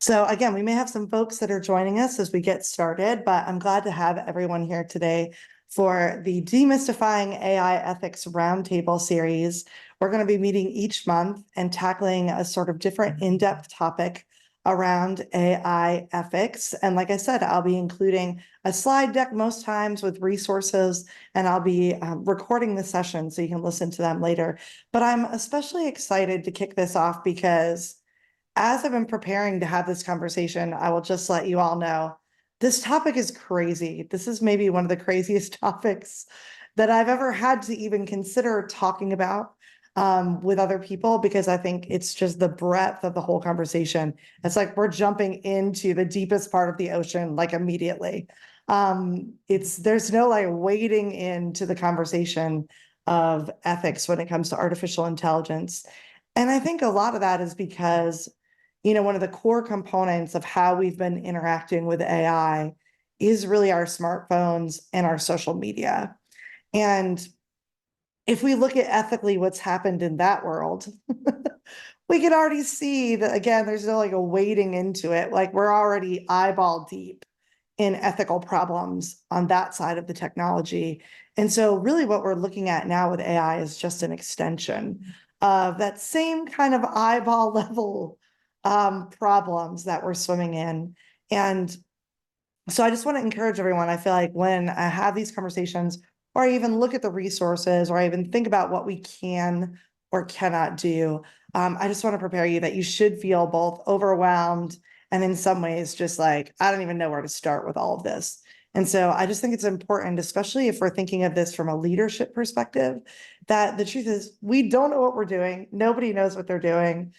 So again, we may have some folks that are joining us as we get started, but I'm glad to have everyone here today for the Demystifying AI Ethics Roundtable series. We're going to be meeting each month and tackling a sort of different in-depth topic around AI ethics. And like I said, I'll be including a slide deck most times with resources, and I'll be recording the session so you can listen to them later. But I'm especially excited to kick this off because as I've been preparing to have this conversation, I will just let you all know this topic is crazy. This is maybe one of the craziest topics that I've ever had to even consider talking about with other people, because I think it's just the breadth of the whole conversation. It's like we're jumping into the deepest part of the ocean, like immediately. There's no like wading into the conversation of ethics when it comes to artificial intelligence. And I think a lot of that is because one of the core components of how we've been interacting with AI is really our smartphones and our social media. And if we look at ethically what's happened in that world, we can already see that, again, there's no like a wading into it. Like we're already eyeball deep in ethical problems on that side of the technology. And so really what we're looking at now with AI is just an extension of that same kind of eyeball level problems that we're swimming in. And so I just want to encourage everyone. I feel like when I have these conversations, or I even look at the resources, or I even think about what we can or cannot do, I just want to prepare you that you should feel both overwhelmed and in some ways just like, I don't even know where to start with all of this. And so I just think it's important, especially if we're thinking of this from a leadership perspective, that the truth is we don't know what we're doing. Nobody knows what they're doing.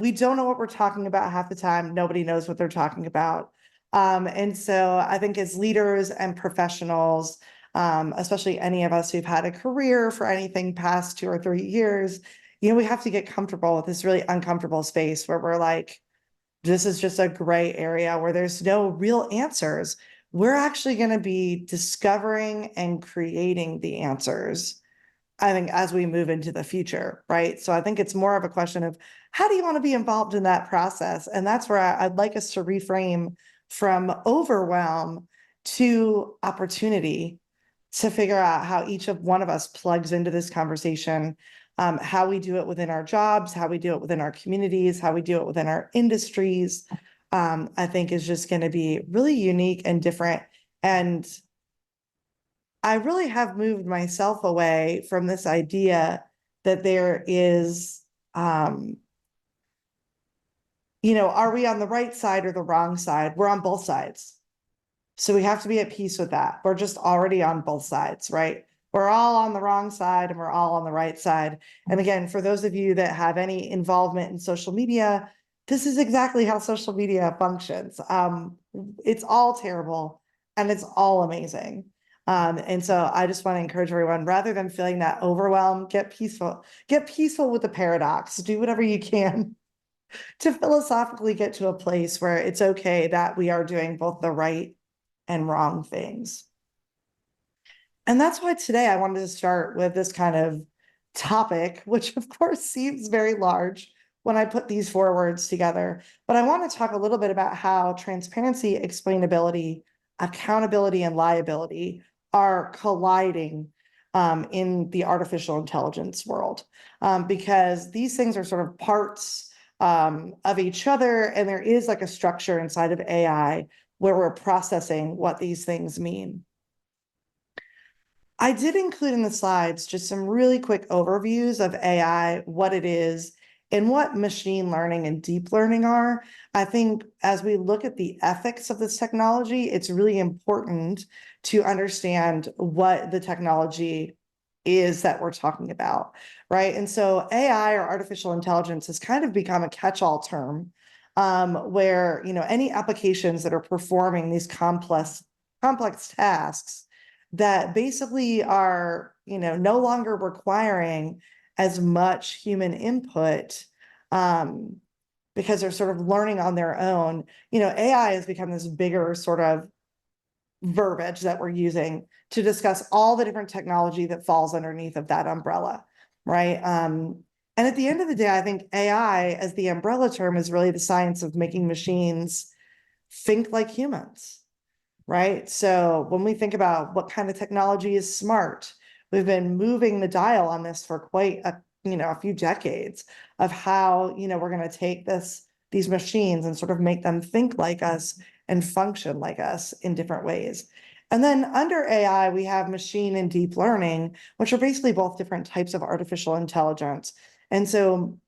We don't know what we're talking about half the time. Nobody knows what they're talking about. And so I think as leaders and professionals, especially any of us who've had a career for anything past 2 or 3 years, we have to get comfortable with this really uncomfortable space where we're like, this is just a gray area where there's no real answers. We're actually going to be discovering and creating the answers, I think, as we move into the future, right? So I think it's more of a question of how do you want to be involved in that process? And that's where I'd like us to reframe from overwhelm to opportunity to figure out how each of one of us plugs into this conversation, how we do it within our jobs, how we do it within our communities, how we do it within our industries, I think is just going to be really unique and different. And I really have moved myself away from this idea that there is, are we on the right side or the wrong side? We're on both sides. So we have to be at peace with that. We're just already on both sides, right? We're all on the wrong side and we're all on the right side. And again, for those of you that have any involvement in social media, this is exactly how social media functions. It's all terrible and it's all amazing. And so I just want to encourage everyone, rather than feeling that overwhelm, get peaceful with the paradox, do whatever you can to philosophically get to a place where it's okay that we are doing both the right and wrong things. And that's why today I wanted to start with this kind of topic, which of course seems very large when I put these 4 words together. But I want to talk a little bit about how transparency, explainability, accountability, and liability are colliding in the artificial intelligence world, because these things are sort of parts of each other, and there is like a structure inside of AI where we're processing what these things mean. I did include in the slides just some really quick overviews of AI, what it is, and what machine learning and deep learning are. I think as we look at the ethics of this technology, it's really important to understand what the technology is that we're talking about, right? And so AI, or artificial intelligence, has kind of become a catch-all term, where any applications that are performing these complex tasks that basically are no longer requiring as much human input, because they're sort of learning on their own. AI has become this bigger sort of verbiage that we're using to discuss all the different technology that falls underneath of that umbrella, right? And at the end of the day, I think AI as the umbrella term is really the science of making machines think like humans, right? So when we think about what kind of technology is smart, we've been moving the dial on this for quite a few decades of how, we're going to take these machines and sort of make them think like us and function like us in different ways. And then under AI, we have machine and deep learning, which are basically both different types of artificial intelligence. And so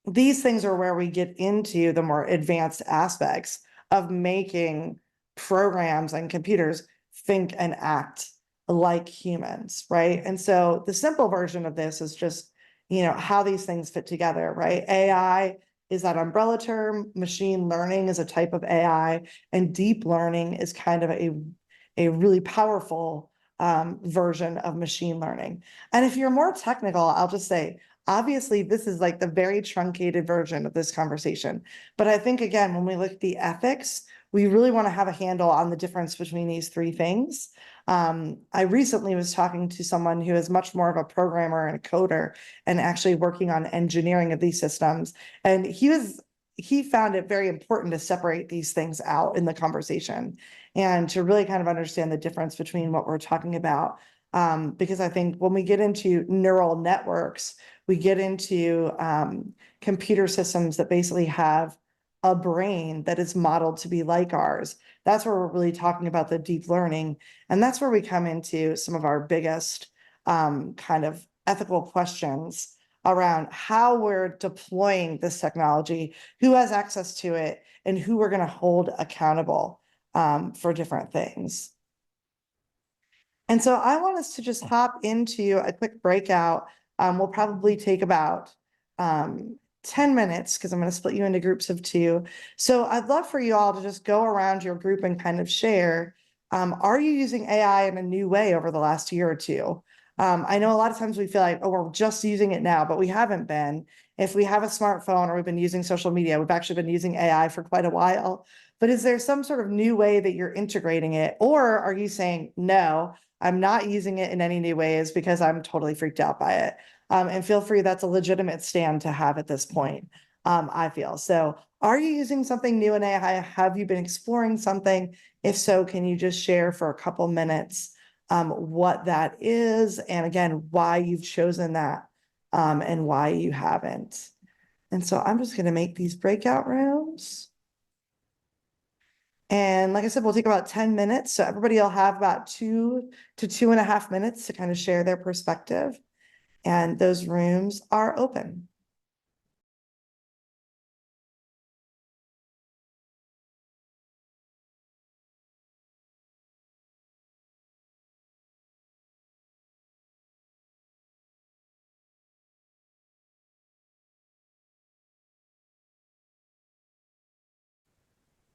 these things are where we get into the more advanced aspects of making programs and computers think and act like humans, right? And so the simple version of this is just, how these things fit together, right? AI is that umbrella term, machine learning is a type of AI, and deep learning is kind of a really powerful version of machine learning. And if you're more technical, I'll just say, obviously, this is like the very truncated version of this conversation. But I think, again, when we look at the ethics, we really want to have a handle on the difference between these three things. I recently was talking to someone who is much more of a programmer and a coder and actually working on engineering of these systems. And he found it very important to separate these things out in the conversation and to really kind of understand the difference between what we're talking about. Because I think when we get into neural networks, we get into computer systems that basically have a brain that is modeled to be like ours. That's where we're really talking about the deep learning. And that's where we come into some of our biggest kind of ethical questions around how we're deploying this technology, who has access to it, and who we're going to hold accountable for different things. And so I want us to just hop into a quick breakout. We'll probably take about 10 minutes because I'm going to split you into groups of two. So I'd love for you all to just go around your group and kind of share, are you using AI in a new way over the last year or two? I know a lot of times we feel like, oh, we're just using it now, but we haven't been. If we have a smartphone or we've been using social media, we've actually been using AI for quite a while. But is there some sort of new way that you're integrating it? Or are you saying, no, I'm not using it in any new ways because I'm totally freaked out by it? And feel free, that's a legitimate stand to have at this point, I feel. So are you using something new in AI? Have you been exploring something? If so, can you just share for a couple minutes what that is? And again, why you've chosen that and why you haven't. And so I'm just going to make these breakout rooms. And like I said, we'll take about 10 minutes. So everybody will have about 2 to 2.5 minutes to kind of share their perspective. And those rooms are open.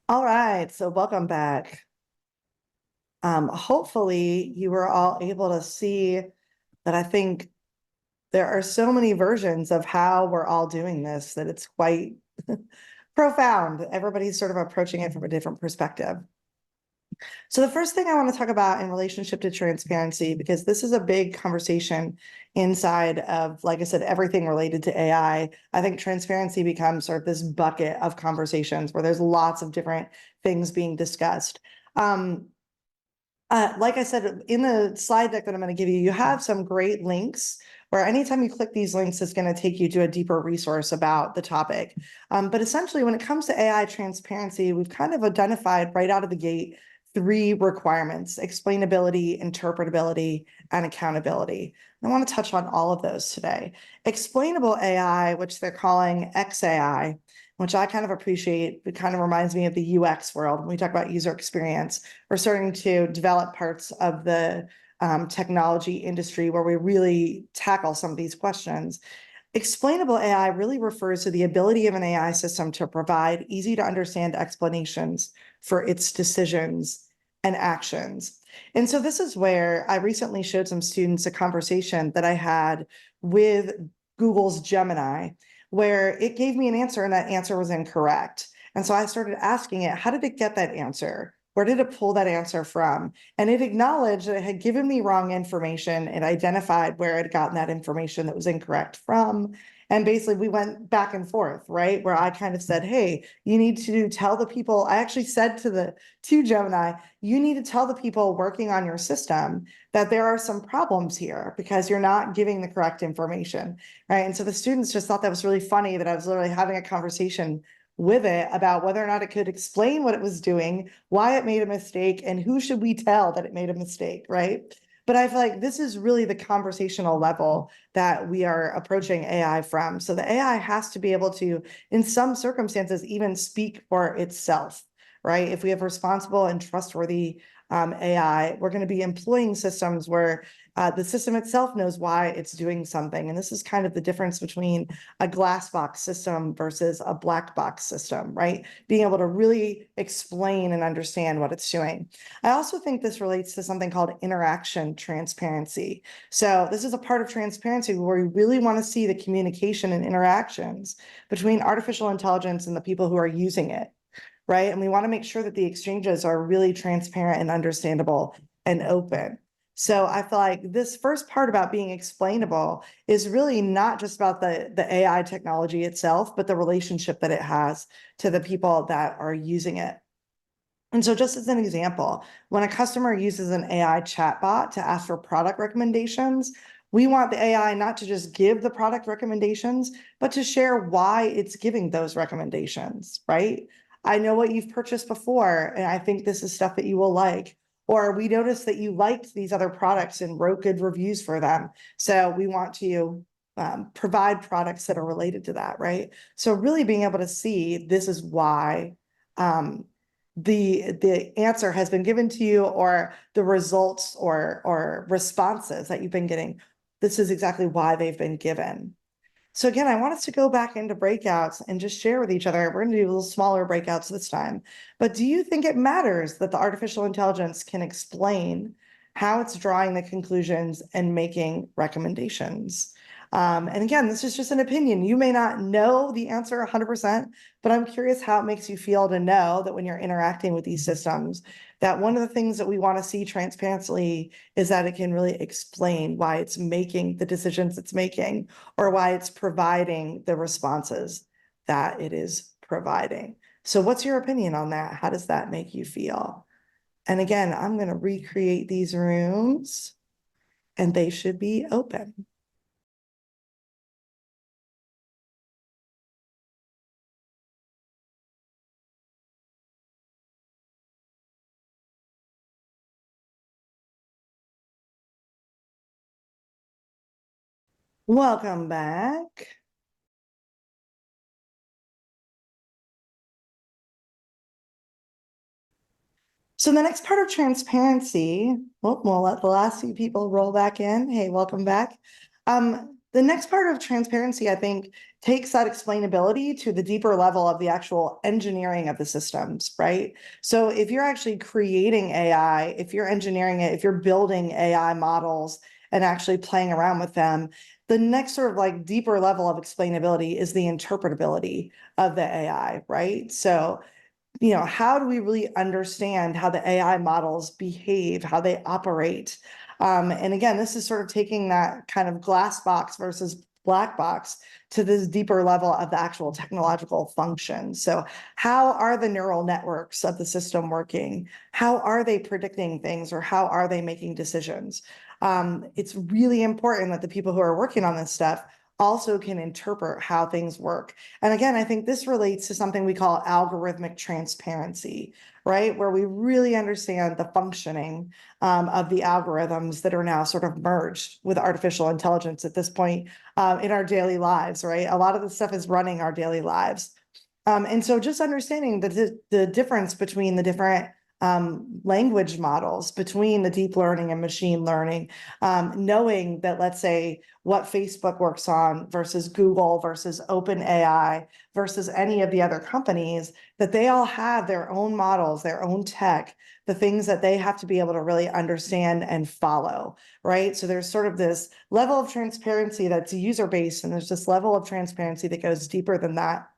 All right, so welcome back. Hopefully you were all able to see that I think there are so many versions of how we're all doing this that it's quite profound. Everybody's sort of approaching it from a different perspective. So the first thing I want to talk about in relationship to transparency, because this is a big conversation inside of, like I said, everything related to AI. I think transparency becomes sort of this bucket of conversations where there's lots of different things being discussed. Like I said, in the slide deck that I'm going to give you, you have some great links where anytime you click these links, it's going to take you to a deeper resource about the topic. But essentially, when it comes to AI transparency, we've kind of identified right out of the gate 3 requirements: explainability, interpretability, and accountability. I want to touch on all of those today. Explainable AI, which they're calling XAI, which I kind of appreciate. It kind of reminds me of the UX world. When we talk about user experience, we're starting to develop parts of the technology industry where we really tackle some of these questions. Explainable AI really refers to the ability of an AI system to provide easy to understand explanations for its decisions and actions. And so this is where I recently showed some students a conversation that I had with Google's Gemini, where it gave me an answer and that answer was incorrect. And so I started asking it, how did it get that answer? Where did it pull that answer from? And it acknowledged that it had given me wrong information. It identified where it had gotten that information that was incorrect from. And basically we went back and forth, right? Where I kind of said, hey, you need to tell the people, I actually said to Gemini, you need to tell the people working on your system that there are some problems here because you're not giving the correct information, right? And so the students just thought that was really funny that I was literally having a conversation with it about whether or not it could explain what it was doing, why it made a mistake, and who should we tell that it made a mistake, right? But I feel like this is really the conversational level that we are approaching AI from. So the AI has to be able to, in some circumstances, even speak for itself, right? If we have responsible and trustworthy AI, we're going to be employing systems where the system itself knows why it's doing something. And this is kind of the difference between a glass box system versus a black box system, right? Being able to really explain and understand what it's doing. I also think this relates to something called interaction transparency. So this is a part of transparency where we really want to see the communication and interactions between artificial intelligence and the people who are using it, right? And we want to make sure that the exchanges are really transparent and understandable and open. So I feel like this first part about being explainable is really not just about the AI technology itself, but the relationship that it has to the people that are using it. And so just as an example, when a customer uses an AI chatbot to ask for product recommendations, we want the AI not to just give the product recommendations, but to share why it's giving those recommendations, right? I know what you've purchased before, and I think this is stuff that you will like. Or we noticed that you liked these other products and wrote good reviews for them. So we want to provide products that are related to that, right? So really being able to see this is why the answer has been given to you, or the results or responses that you've been getting. This is exactly why they've been given. So again, I want us to go back into breakouts and just share with each other. We're going to do a little smaller breakouts this time. But do you think it matters that the artificial intelligence can explain how it's drawing the conclusions and making recommendations? And again, this is just an opinion. You may not know the answer 100%, but I'm curious how it makes you feel to know that when you're interacting with these systems, that one of the things that we want to see transparently is that it can really explain why it's making the decisions it's making, or why it's providing the responses that it is providing. So what's your opinion on that? How does that make you feel? And again, I'm going to recreate these rooms and they should be open. Welcome back. So the next part of transparency, we'll let the last few people roll back in. Hey, welcome back. The next part of transparency, I think, takes that explainability to the deeper level of the actual engineering of the systems, right? So if you're actually creating AI, if you're engineering it, if you're building AI models and actually playing around with them, the next sort of like deeper level of explainability is the interpretability of the AI, right? So how do we really understand how the AI models behave, how they operate? And again, this is sort of taking that kind of glass box versus black box to this deeper level of the actual technological function. So how are the neural networks of the system working? How are they predicting things, or how are they making decisions? It's really important that the people who are working on this stuff also can interpret how things work. And again, I think this relates to something we call algorithmic transparency, right? Where we really understand the functioning of the algorithms that are now sort of merged with artificial intelligence at this point in our daily lives, right? A lot of the stuff is running our daily lives. And so just understanding the difference between the different language models, between the deep learning and machine learning, knowing that, let's say, what Facebook works on versus Google versus OpenAI versus any of the other companies, that they all have their own models, their own tech, the things that they have to be able to really understand and follow, right? So there's sort of this level of transparency that's user-based, and there's this level of transparency that goes deeper than that.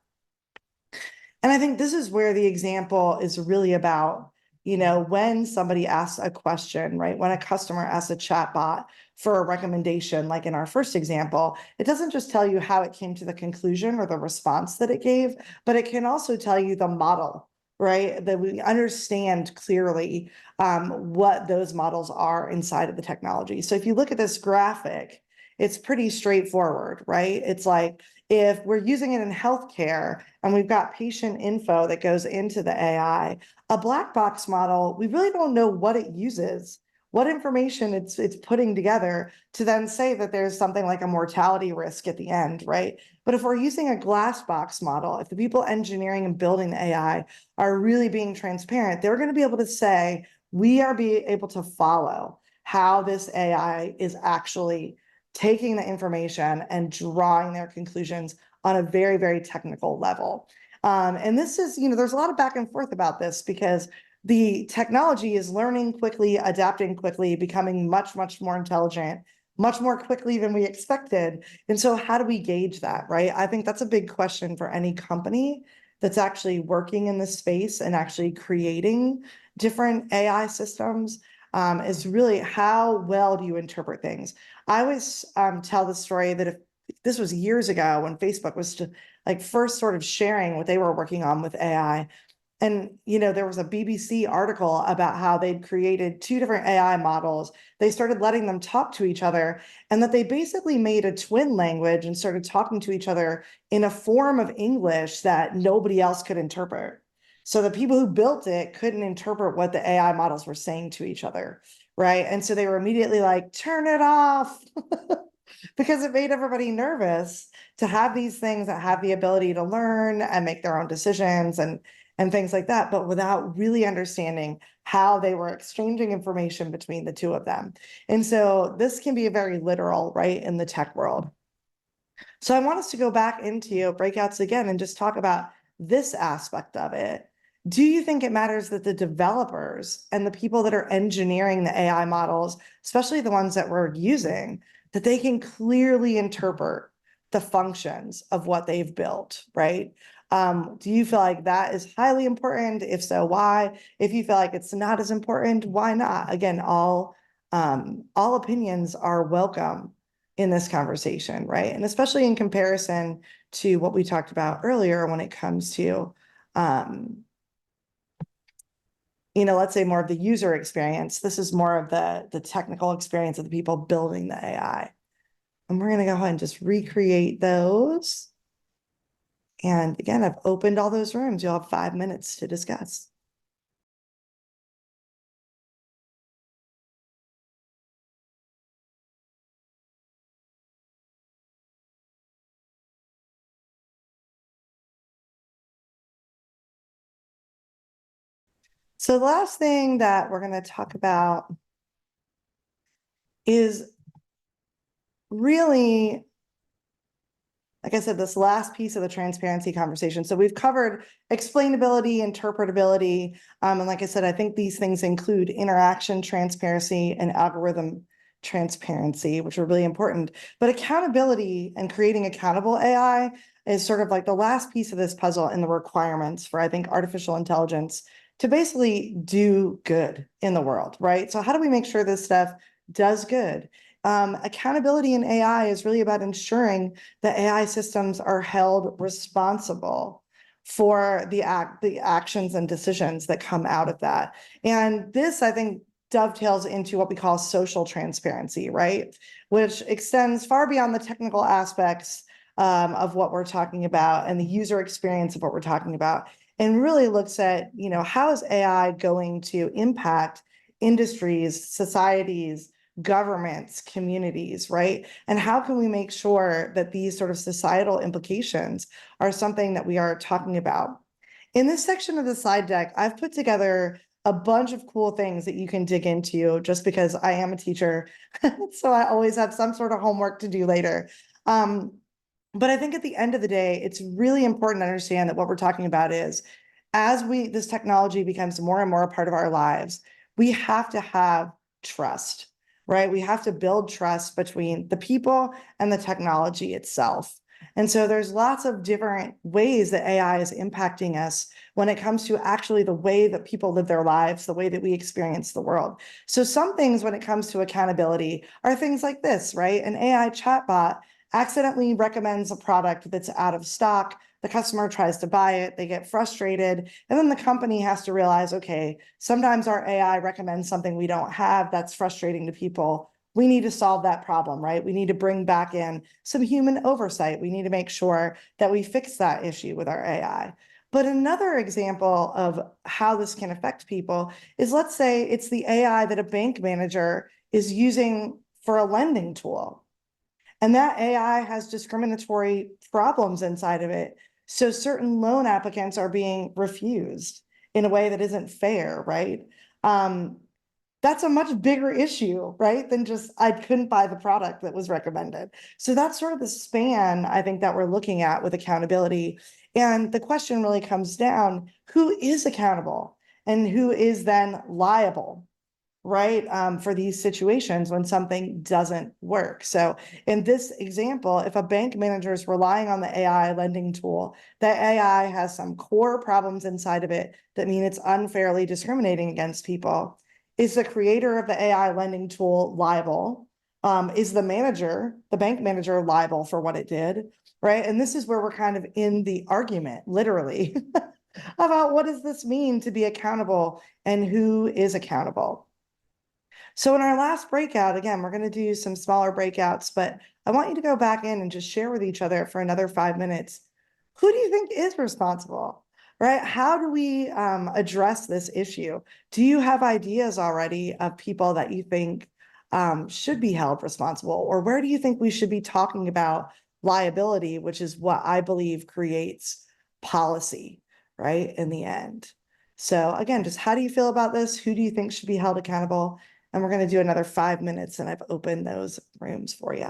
And I think this is where the example is really about when somebody asks a question, right? When a customer asks a chatbot for a recommendation, like in our first example, it doesn't just tell you how it came to the conclusion or the response that it gave, but it can also tell you the model, right? That we understand clearly what those models are inside of the technology. So if you look at this graphic, it's pretty straightforward, right? It's like, if we're using it in healthcare and we've got patient info that goes into the AI, a black box model, we really don't know what it uses, what information it's putting together to then say that there's something like a mortality risk at the end, right? But if we're using a glass box model, if the people engineering and building the AI are really being transparent, they're going to be able to say, we are able to follow how this AI is actually taking the information and drawing their conclusions on a very, very technical level. And this is, there's a lot of back and forth about this because the technology is learning quickly, adapting quickly, becoming much, much more intelligent, much more quickly than we expected. And so how do we gauge that, right? I think that's a big question for any company that's actually working in this space and actually creating different AI systems, is really how well do you interpret things? I always tell the story that if this was years ago when Facebook was first sort of sharing what they were working on with AI. And, there was a BBC article about how they'd created two different AI models. They started letting them talk to each other, and that they basically made a twin language and started talking to each other in a form of English that nobody else could interpret. So the people who built it couldn't interpret what the AI models were saying to each other, right? And so they were immediately like, turn it off, because it made everybody nervous to have these things that have the ability to learn and make their own decisions and things like that, but without really understanding how they were exchanging information between the two of them. And so this can be very literal, right, in the tech world. So I want us to go back into breakouts again and just talk about this aspect of it. Do you think it matters that the developers and the people that are engineering the AI models, especially the ones that we're using, that they can clearly interpret the functions of what they've built, right? Do you feel like that is highly important? If so, why? If you feel like it's not as important, why not? Again, all opinions are welcome in this conversation, right? And especially in comparison to what we talked about earlier when it comes to, let's say more of the user experience. This is more of the technical experience of the people building the AI. And we're going to go ahead and just recreate those. And again, I've opened all those rooms. You'll have 5 minutes to discuss. So the last thing that we're going to talk about is really, like I said, this last piece of the transparency conversation. So we've covered explainability, interpretability. And like I said, I think these things include interaction transparency and algorithm transparency, which are really important. But accountability and creating accountable AI is sort of like the last piece of this puzzle in the requirements for, I think, artificial intelligence to basically do good in the world, right? So how do we make sure this stuff does good? Accountability in AI is really about ensuring that AI systems are held responsible for the actions and decisions that come out of that. And this, I think, dovetails into what we call social transparency, right? Which extends far beyond the technical aspects of what we're talking about and the user experience of what we're talking about, and really looks at, how is AI going to impact industries, societies, governments, communities, right? And how can we make sure that these sort of societal implications are something that we are talking about? In this section of the slide deck, I've put together a bunch of cool things that you can dig into just because I am a teacher. So I always have some sort of homework to do later. But I think at the end of the day, it's really important to understand that what we're talking about is, as this technology becomes more and more a part of our lives, we have to have trust, right? We have to build trust between the people and the technology itself. And so there's lots of different ways that AI is impacting us when it comes to actually the way that people live their lives, the way that we experience the world. So some things when it comes to accountability are things like this, right? An AI chatbot accidentally recommends a product that's out of stock. The customer tries to buy it, they get frustrated, and then the company has to realize, okay, sometimes our AI recommends something we don't have that's frustrating to people. We need to solve that problem, right? We need to bring back in some human oversight. We need to make sure that we fix that issue with our AI. But another example of how this can affect people is, let's say it's the AI that a bank manager is using for a lending tool. And that AI has discriminatory problems inside of it. So certain loan applicants are being refused in a way that isn't fair, right? That's a much bigger issue, right? Than just, I couldn't buy the product that was recommended. So that's sort of the span, I think, that we're looking at with accountability. And the question really comes down, who is accountable and who is then liable, right? For these situations when something doesn't work. So in this example, if a bank manager is relying on the AI lending tool, that AI has some core problems inside of it that mean it's unfairly discriminating against people. Is the creator of the AI lending tool liable? Is the bank manager, liable for what it did, right? And this is where we're kind of in the argument, literally, about what does this mean to be accountable and who is accountable. So in our last breakout, again, we're going to do some smaller breakouts, but I want you to go back in and just share with each other for another 5 minutes. Who do you think is responsible, right? How do we address this issue? Do you have ideas already of people that you think should be held responsible? Or where do you think we should be talking about liability, which is what I believe creates policy, right, in the end? So again, just how do you feel about this? Who do you think should be held accountable? And we're going to do another 5 minutes, and I've opened those rooms for you.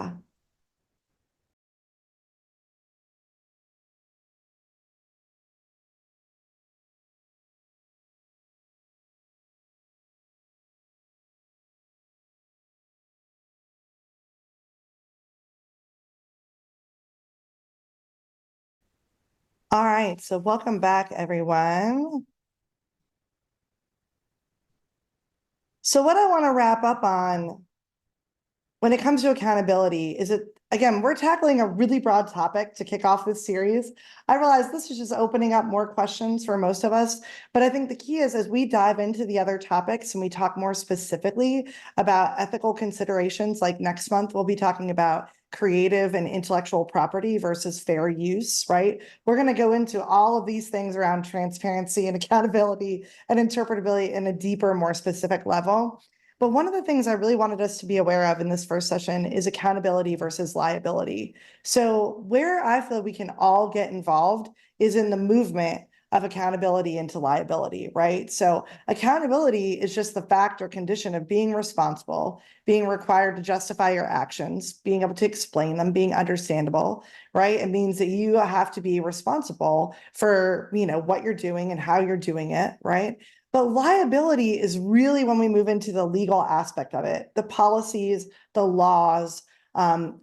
All right, so welcome back, everyone. So what I want to wrap up on when it comes to accountability is again, we're tackling a really broad topic to kick off this series. I realize this is just opening up more questions for most of us, but I think the key is as we dive into the other topics and we talk more specifically about ethical considerations, like next month, we'll be talking about creative and intellectual property versus fair use, right? We're going to go into all of these things around transparency and accountability and interpretability in a deeper, more specific level. But one of the things I really wanted us to be aware of in this first session is accountability versus liability. So where I feel we can all get involved is in the movement of accountability into liability, right? So accountability is just the fact or condition of being responsible, being required to justify your actions, being able to explain them, being understandable, right? It means that you have to be responsible for, what you're doing and how you're doing it, right? But liability is really when we move into the legal aspect of it, the policies, the laws,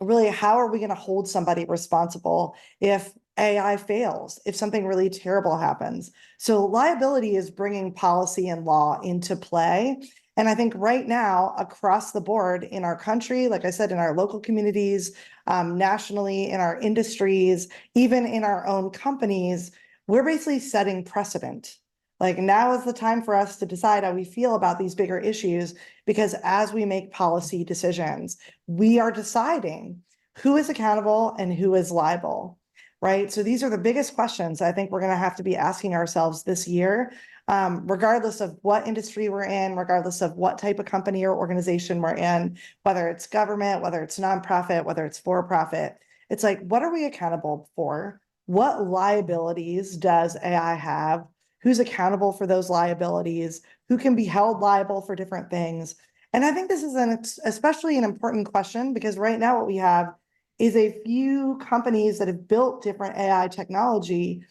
really, how are we going to hold somebody responsible if AI fails, if something really terrible happens? So liability is bringing policy and law into play. And I think right now, across the board in our country, like I said, in our local communities, nationally, in our industries, even in our own companies, we're basically setting precedent. Like now is the time for us to decide how we feel about these bigger issues, because as we make policy decisions, we are deciding who is accountable and who is liable, right? So these are the biggest questions I think we're going to have to be asking ourselves this year, regardless of what industry we're in, regardless of what type of company or organization we're in, whether it's government, whether it's nonprofit, whether it's for-profit. It's like, what are we accountable for? What liabilities does AI have? Who's accountable for those liabilities, who can be held liable for different things. And I think this is especially an important question because right now what we have is a few companies that have built different AI technology,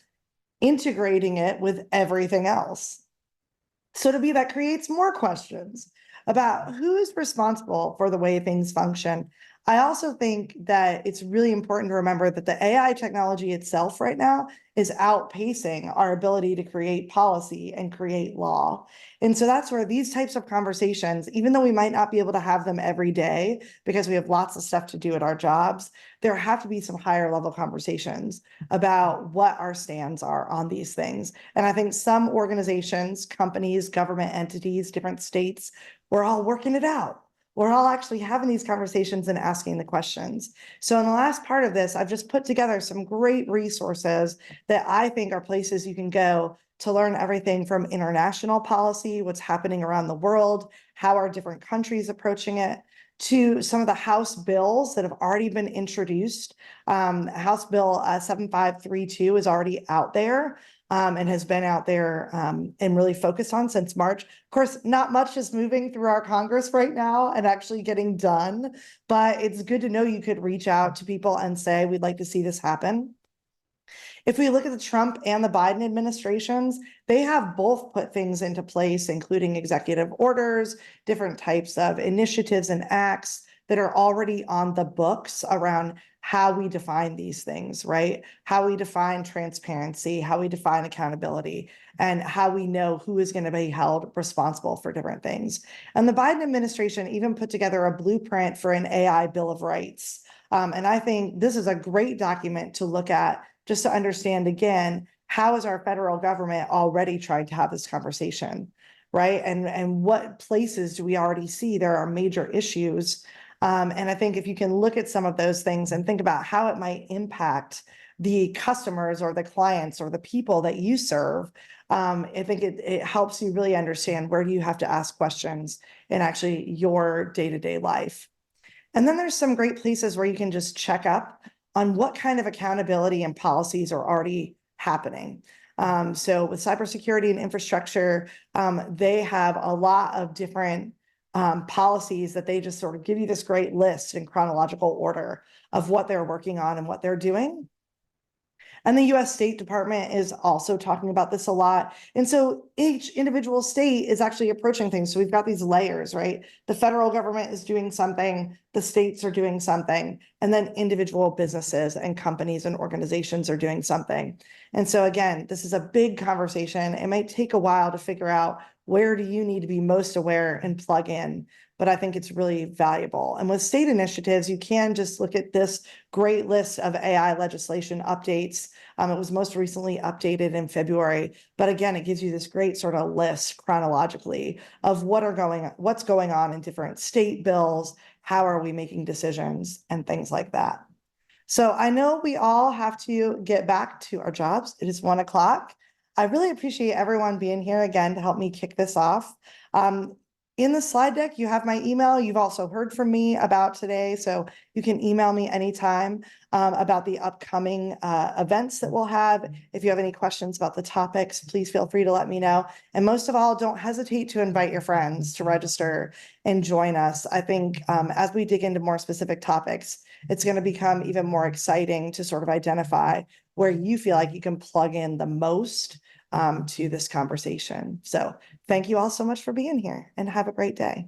integrating it with everything else. So to me, that creates more questions about who's responsible for the way things function. I also think that it's really important to remember that the AI technology itself right now is outpacing our ability to create policy and create law. And so that's where these types of conversations, even though we might not be able to have them every day because we have lots of stuff to do at our jobs, there have to be some higher level conversations about what our stands are on these things. And I think some organizations, companies, government entities, different states, we're all working it out. We're all actually having these conversations and asking the questions. So in the last part of this, I've just put together some great resources that I think are places you can go to learn everything from international policy, what's happening around the world, how are different countries approaching it, to some of the House bills that have already been introduced. House Bill 7532 is already out there. And has been out there and really focused on since March. Of course, not much is moving through our Congress right now and actually getting done, but it's good to know you could reach out to people and say, we'd like to see this happen. If we look at the Trump and the Biden administrations, they have both put things into place, including executive orders, different types of initiatives and acts that are already on the books around how we define these things, right? How we define transparency, how we define accountability, and how we know who is going to be held responsible for different things. And the Biden administration even put together a blueprint for an AI Bill of Rights. And I think this is a great document to look at just to understand, again, how is our federal government already trying to have this conversation, right? And what places do we already see there are major issues? And I think if you can look at some of those things and think about how it might impact the customers or the clients or the people that you serve, I think it helps you really understand where do you have to ask questions in actually your day-to-day life. And then there's some great places where you can just check up on what kind of accountability and policies are already happening. So with cybersecurity and infrastructure, they have a lot of different policies that they just sort of give you this great list in chronological order of what they're working on and what they're doing. And the US State Department is also talking about this a lot. And so each individual state is actually approaching things. So we've got these layers, right? The federal government is doing something, the states are doing something, and then individual businesses and companies and organizations are doing something. And so again, this is a big conversation. It might take a while to figure out where do you need to be most aware and plug in, but I think it's really valuable. And with state initiatives, you can just look at this great list of AI legislation updates. It was most recently updated in February, but again, it gives you this great sort of list chronologically of what's going on in different state bills, how are we making decisions, and things like that. So I know we all have to get back to our jobs. It is 1 o'clock. I really appreciate everyone being here again to help me kick this off. In the slide deck, you have my email. You've also heard from me about today, so you can email me anytime about the upcoming events that we'll have. If you have any questions about the topics, please feel free to let me know. And most of all, don't hesitate to invite your friends to register and join us. I think as we dig into more specific topics, it's going to become even more exciting to sort of identify where you feel like you can plug in the most to this conversation. So thank you all so much for being here and have a great day.